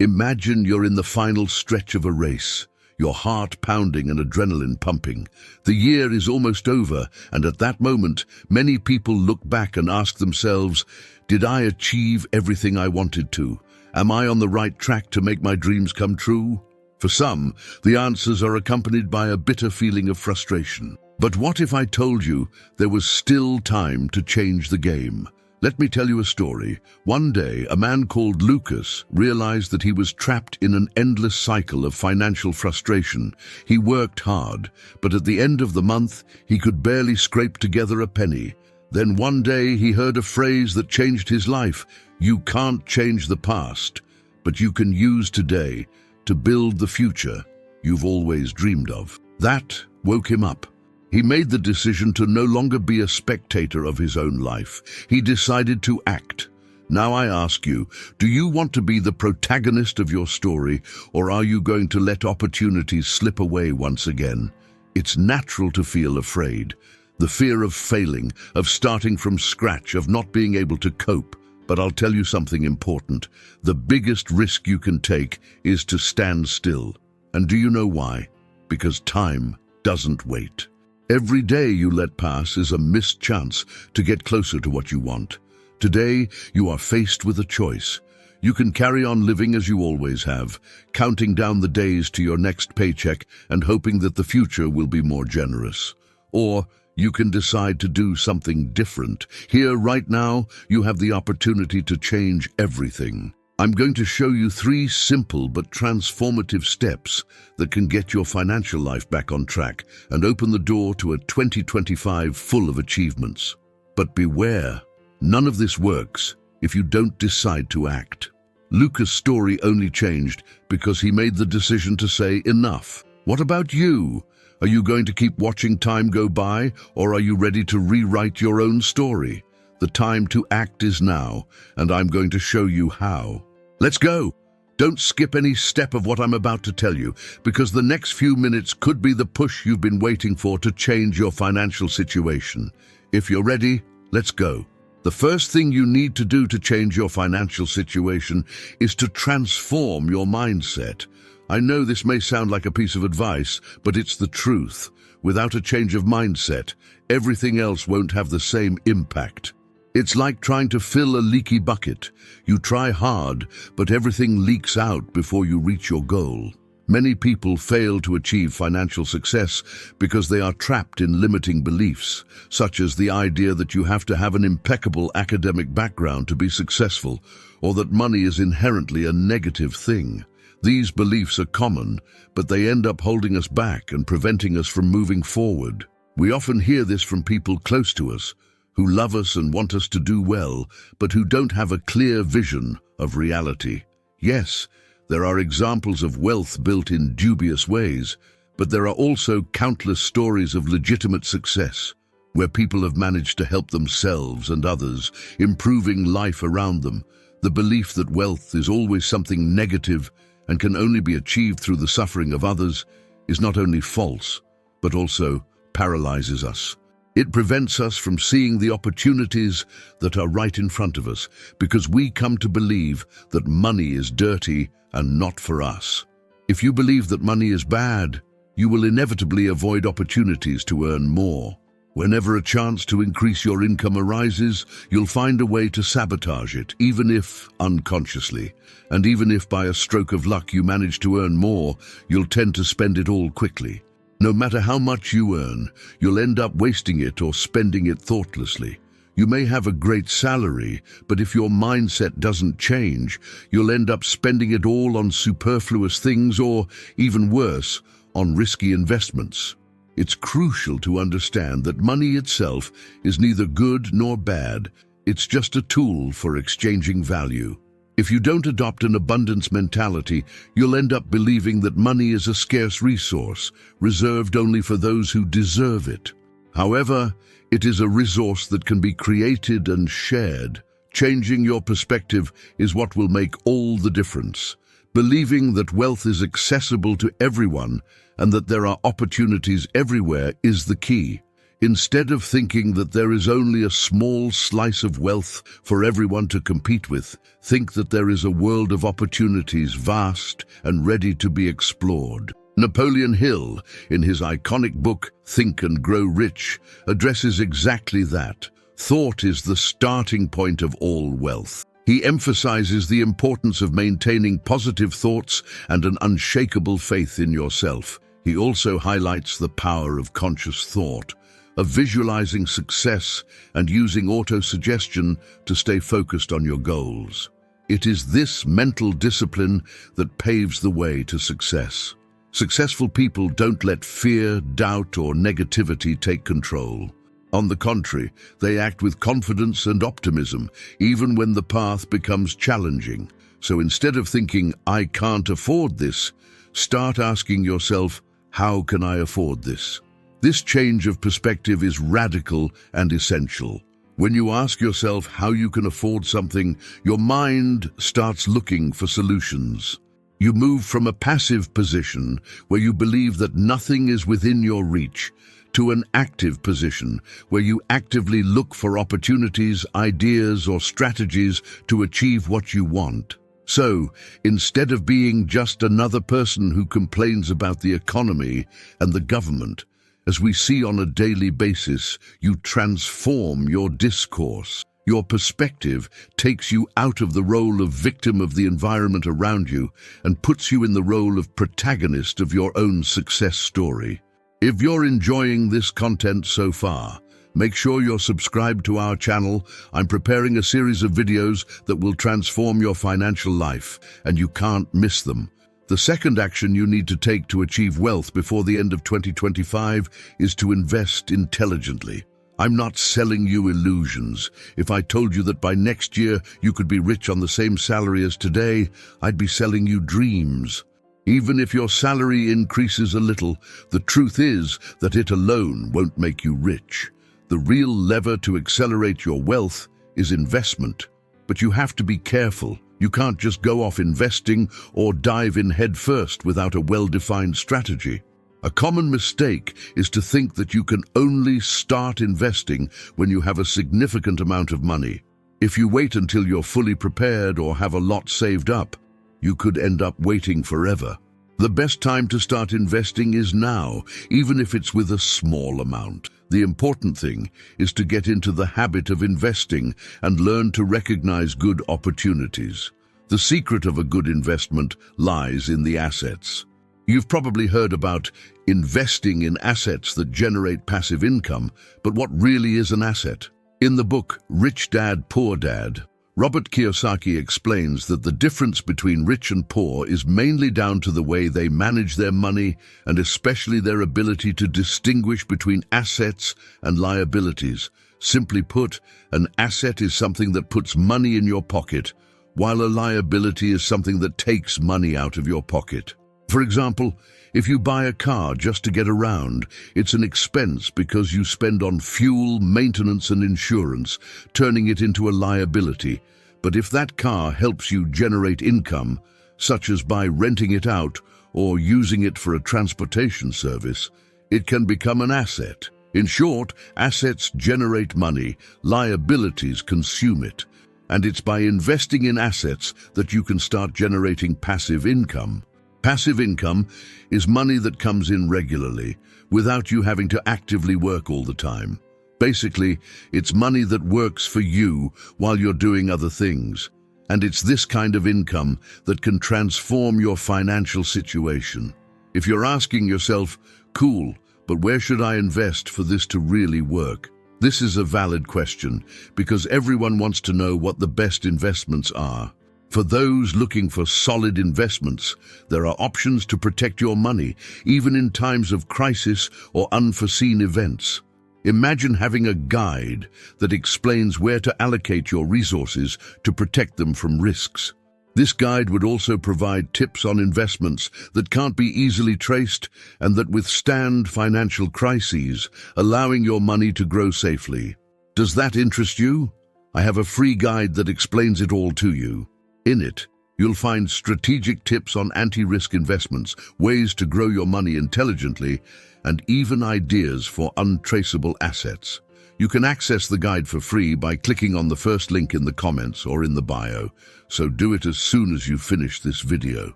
Imagine you're in the final stretch of a race, your heart pounding and adrenaline pumping. The year is almost over, and at that moment, many people look back and ask themselves, did I achieve everything I wanted to? Am I on the right track to make my dreams come true? For some, the answers are accompanied by a bitter feeling of frustration. But what if I told you there was still time to change the game? Let me tell you a story. One day, a man called Lucas realized that he was trapped in an endless cycle of financial frustration. He worked hard, but at the end of the month, he could barely scrape together a penny. Then one day, he heard a phrase that changed his life. You can't change the past, but you can use today to build the future you've always dreamed of. That woke him up. He made the decision to no longer be a spectator of his own life. He decided to act. Now I ask you, do you want to be the protagonist of your story, or are you going to let opportunities slip away once again? It's natural to feel afraid. The fear of failing, of starting from scratch, of not being able to cope. But I'll tell you something important. The biggest risk you can take is to stand still. And do you know why? Because time doesn't wait. Every day you let pass is a missed chance to get closer to what you want. Today, you are faced with a choice. You can carry on living as you always have, counting down the days to your next paycheck and hoping that the future will be more generous. Or you can decide to do something different. Here, right now, you have the opportunity to change everything. I'm going to show you 3 simple but transformative steps that can get your financial life back on track and open the door to a 2025 full of achievements. But beware, none of this works if you don't decide to act. Lucas' story only changed because he made the decision to say enough. What about you? Are you going to keep watching time go by, or are you ready to rewrite your own story? The time to act is now, and I'm going to show you how. Let's go! Don't skip any step of what I'm about to tell you, because the next few minutes could be the push you've been waiting for to change your financial situation. If you're ready, let's go. The first thing you need to do to change your financial situation is to transform your mindset. I know this may sound like a piece of advice, but it's the truth. Without a change of mindset, everything else won't have the same impact. It's like trying to fill a leaky bucket. You try hard, but everything leaks out before you reach your goal. Many people fail to achieve financial success because they are trapped in limiting beliefs, such as the idea that you have to have an impeccable academic background to be successful, or that money is inherently a negative thing. These beliefs are common, but they end up holding us back and preventing us from moving forward. We often hear this from people close to us, who love us and want us to do well, but who don't have a clear vision of reality. Yes, there are examples of wealth built in dubious ways, but there are also countless stories of legitimate success, where people have managed to help themselves and others, improving life around them. The belief that wealth is always something negative and can only be achieved through the suffering of others is not only false, but also paralyzes us. It prevents us from seeing the opportunities that are right in front of us because we come to believe that money is dirty and not for us. If you believe that money is bad, you will inevitably avoid opportunities to earn more. Whenever a chance to increase your income arises, you'll find a way to sabotage it, even if unconsciously. And even if by a stroke of luck you manage to earn more, you'll tend to spend it all quickly. No matter how much you earn, you'll end up wasting it or spending it thoughtlessly. You may have a great salary, but if your mindset doesn't change, you'll end up spending it all on superfluous things or, even worse, on risky investments. It's crucial to understand that money itself is neither good nor bad. It's just a tool for exchanging value. If you don't adopt an abundance mentality, you'll end up believing that money is a scarce resource, reserved only for those who deserve it. However, it is a resource that can be created and shared. Changing your perspective is what will make all the difference. Believing that wealth is accessible to everyone and that there are opportunities everywhere is the key. Instead of thinking that there is only a small slice of wealth for everyone to compete with, think that there is a world of opportunities vast and ready to be explored. Napoleon Hill, in his iconic book Think and Grow Rich, addresses exactly that. Thought is the starting point of all wealth. He emphasizes the importance of maintaining positive thoughts and an unshakable faith in yourself. He also highlights the power of conscious thought, of visualizing success and using auto-suggestion to stay focused on your goals. It is this mental discipline that paves the way to success. Successful people don't let fear, doubt, or negativity take control. On the contrary, they act with confidence and optimism, even when the path becomes challenging. So instead of thinking, "I can't afford this," start asking yourself, "How can I afford this?" This change of perspective is radical and essential. When you ask yourself how you can afford something, your mind starts looking for solutions. You move from a passive position, where you believe that nothing is within your reach, to an active position, where you actively look for opportunities, ideas, or strategies to achieve what you want. So, instead of being just another person who complains about the economy and the government, as we see on a daily basis, you transform your discourse. Your perspective takes you out of the role of victim of the environment around you and puts you in the role of protagonist of your own success story. If you're enjoying this content so far, make sure you're subscribed to our channel. I'm preparing a series of videos that will transform your financial life, and you can't miss them. The second action you need to take to achieve wealth before the end of 2025 is to invest intelligently. I'm not selling you illusions. If I told you that by next year you could be rich on the same salary as today, I'd be selling you dreams. Even if your salary increases a little, the truth is that it alone won't make you rich. The real lever to accelerate your wealth is investment. But you have to be careful. You can't just go off investing or dive in head first without a well-defined strategy. A common mistake is to think that you can only start investing when you have a significant amount of money. If you wait until you're fully prepared or have a lot saved up, you could end up waiting forever. The best time to start investing is now, even if it's with a small amount. The important thing is to get into the habit of investing and learn to recognize good opportunities. The secret of a good investment lies in the assets. You've probably heard about investing in assets that generate passive income, but what really is an asset? In the book Rich Dad, Poor Dad, Robert Kiyosaki explains that the difference between rich and poor is mainly down to the way they manage their money and especially their ability to distinguish between assets and liabilities. Simply put, an asset is something that puts money in your pocket, while a liability is something that takes money out of your pocket. For example, if you buy a car just to get around, it's an expense because you spend on fuel, maintenance, and insurance, turning it into a liability. But if that car helps you generate income, such as by renting it out or using it for a transportation service, it can become an asset. In short, assets generate money, liabilities consume it. And it's by investing in assets that you can start generating passive income. Passive income is money that comes in regularly, without you having to actively work all the time. Basically, it's money that works for you while you're doing other things. And it's this kind of income that can transform your financial situation. If you're asking yourself, cool, but where should I invest for this to really work? This is a valid question, because everyone wants to know what the best investments are. For those looking for solid investments, there are options to protect your money, even in times of crisis or unforeseen events. Imagine having a guide that explains where to allocate your resources to protect them from risks. This guide would also provide tips on investments that can't be easily traced and that withstand financial crises, allowing your money to grow safely. Does that interest you? I have a free guide that explains it all to you. In it, You'll find strategic tips on anti-risk investments, ways to grow your money intelligently, and even ideas for untraceable assets. You can access the guide for free by clicking on the first link in the comments or in the bio, so do it as soon as you finish this video.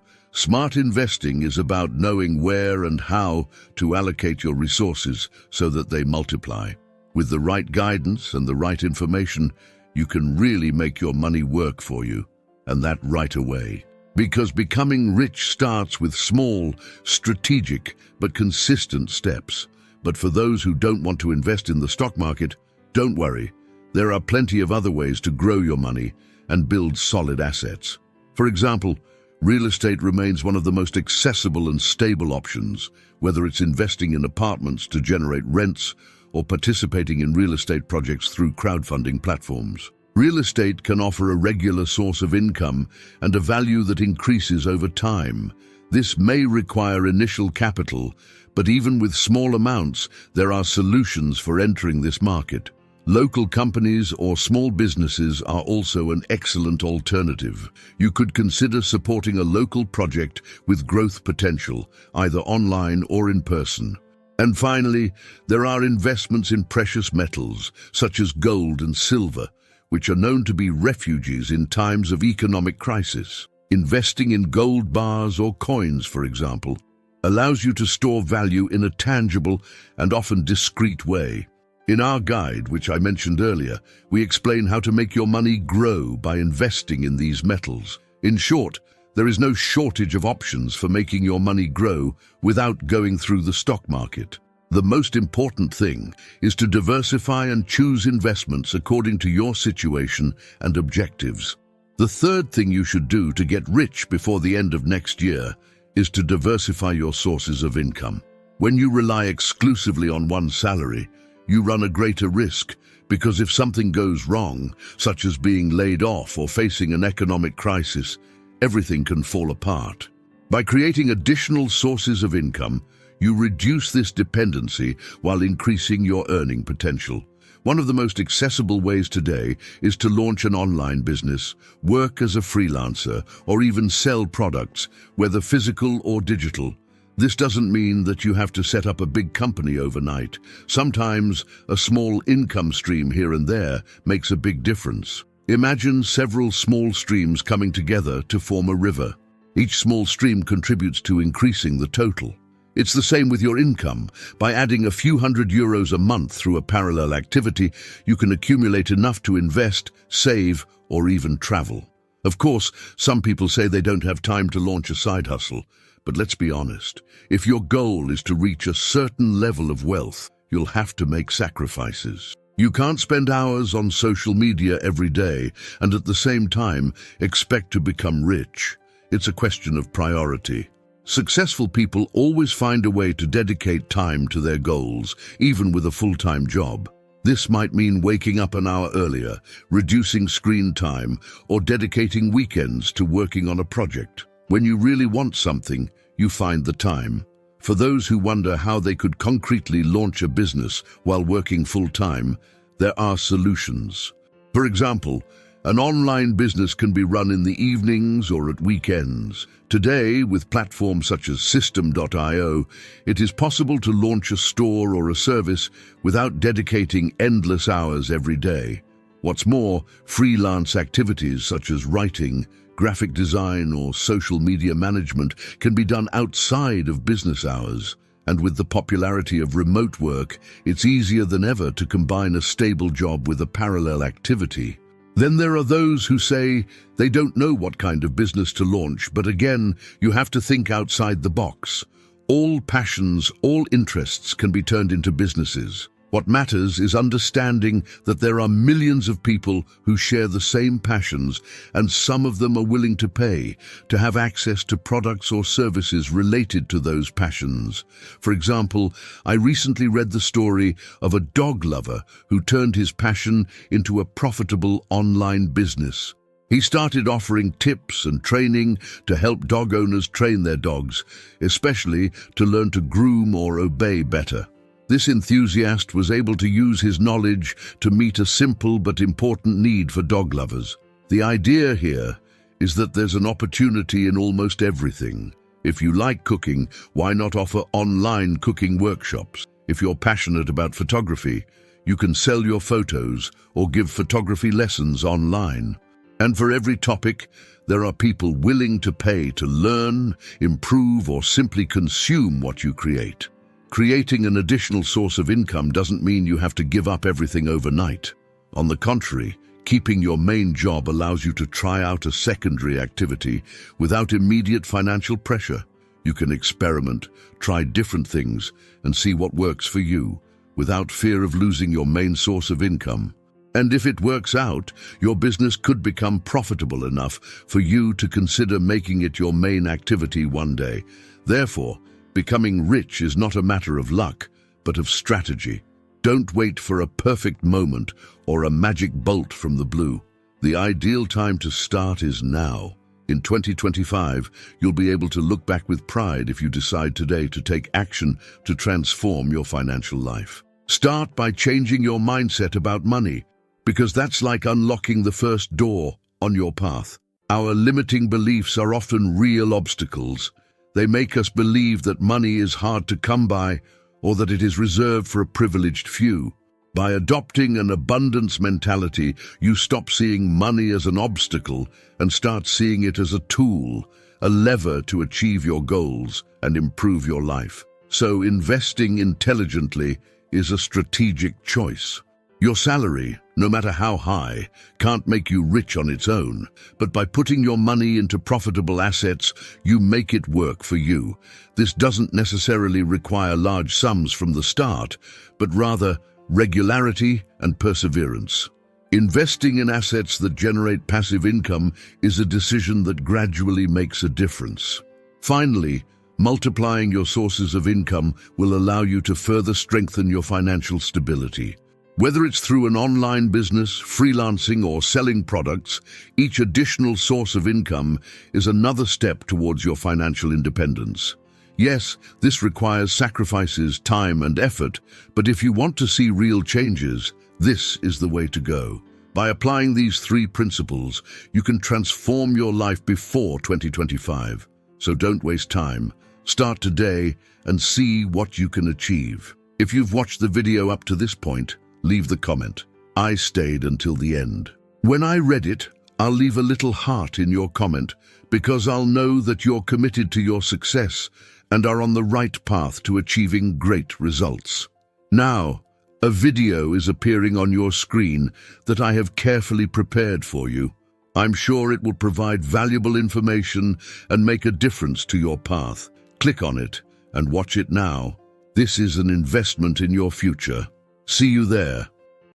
Smart investing is about knowing where and how to allocate your resources so that they multiply. With the right guidance and the right information, you can really make your money work for you, and that right away. Because becoming rich starts with small, strategic, but consistent steps. But for those who don't want to invest in the stock market, don't worry. There are plenty of other ways to grow your money and build solid assets. For example, real estate remains one of the most accessible and stable options, whether it's investing in apartments to generate rents or participating in real estate projects through crowdfunding platforms. Real estate can offer a regular source of income and a value that increases over time. This may require initial capital, but even with small amounts, there are solutions for entering this market. Local companies or small businesses are also an excellent alternative. You could consider supporting a local project with growth potential, either online or in person. And finally, there are investments in precious metals, such as gold and silver, which are known to be refuges in times of economic crisis. Investing in gold bars or coins, for example, allows you to store value in a tangible and often discreet way. In our guide, which I mentioned earlier, we explain how to make your money grow by investing in these metals. In short, there is no shortage of options for making your money grow without going through the stock market. The most important thing is to diversify and choose investments according to your situation and objectives. The third thing you should do to get rich before the end of next year is to diversify your sources of income. When you rely exclusively on one salary, you run a greater risk, because if something goes wrong, such as being laid off or facing an economic crisis, everything can fall apart. By creating additional sources of income, you reduce this dependency while increasing your earning potential. One of the most accessible ways today is to launch an online business, work as a freelancer, or even sell products, whether physical or digital. This doesn't mean that you have to set up a big company overnight. Sometimes a small income stream here and there makes a big difference. Imagine several small streams coming together to form a river. Each small stream contributes to increasing the total. It's the same with your income. By adding a few €100 a month through a parallel activity, you can accumulate enough to invest, save, or even travel. Of course, some people say they don't have time to launch a side hustle. But let's be honest, if your goal is to reach a certain level of wealth, you'll have to make sacrifices. You can't spend hours on social media every day and at the same time expect to become rich. It's a question of priority. Successful people always find a way to dedicate time to their goals, even with a full-time job. This might mean waking up an hour earlier, reducing screen time, or dedicating weekends to working on a project. When you really want something, you find the time. For those who wonder how they could concretely launch a business while working full-time, there are solutions. For example, an online business can be run in the evenings or at weekends. Today, with platforms such as System.io, it is possible to launch a store or a service without dedicating endless hours every day. What's more, freelance activities such as writing, graphic design, or social media management can be done outside of business hours. And with the popularity of remote work, it's easier than ever to combine a stable job with a parallel activity. Then there are those who say they don't know what kind of business to launch, but again, you have to think outside the box. All passions, all interests can be turned into businesses. What matters is understanding that there are millions of people who share the same passions, and some of them are willing to pay to have access to products or services related to those passions. For example, I recently read the story of a dog lover who turned his passion into a profitable online business. He started offering tips and training to help dog owners train their dogs, especially to learn to groom or obey better. This enthusiast was able to use his knowledge to meet a simple but important need for dog lovers. The idea here is that there's an opportunity in almost everything. If you like cooking, why not offer online cooking workshops? If you're passionate about photography, you can sell your photos or give photography lessons online. And for every topic, there are people willing to pay to learn, improve, or simply consume what you create. Creating an additional source of income doesn't mean you have to give up everything overnight. On the contrary, keeping your main job allows you to try out a secondary activity without immediate financial pressure. You can experiment, try different things, and see what works for you, without fear of losing your main source of income. And if it works out, your business could become profitable enough for you to consider making it your main activity one day. Therefore, becoming rich is not a matter of luck, but of strategy. Don't wait for a perfect moment or a magic bolt from the blue. The ideal time to start is now. In 2025, you'll be able to look back with pride if you decide today to take action to transform your financial life. Start by changing your mindset about money, because that's like unlocking the first door on your path. Our limiting beliefs are often real obstacles. They make us believe that money is hard to come by or that it is reserved for a privileged few. By adopting an abundance mentality, you stop seeing money as an obstacle and start seeing it as a tool, a lever to achieve your goals and improve your life. So investing intelligently is a strategic choice. Your salary, no matter how high, can't make you rich on its own, but by putting your money into profitable assets, you make it work for you. This doesn't necessarily require large sums from the start, but rather regularity and perseverance. Investing in assets that generate passive income is a decision that gradually makes a difference. Finally, multiplying your sources of income will allow you to further strengthen your financial stability. Whether it's through an online business, freelancing, or selling products, each additional source of income is another step towards your financial independence. Yes, this requires sacrifices, time, and effort, but if you want to see real changes, this is the way to go. By applying these 3 principles, you can transform your life before 2025. So don't waste time. Start today and see what you can achieve. If you've watched the video up to this point, leave the comment. I stayed until the end. When I read it, I'll leave a little heart in your comment because I'll know that you're committed to your success and are on the right path to achieving great results. Now, a video is appearing on your screen that I have carefully prepared for you. I'm sure it will provide valuable information and make a difference to your path. Click on it and watch it now. This is an investment in your future. See you there.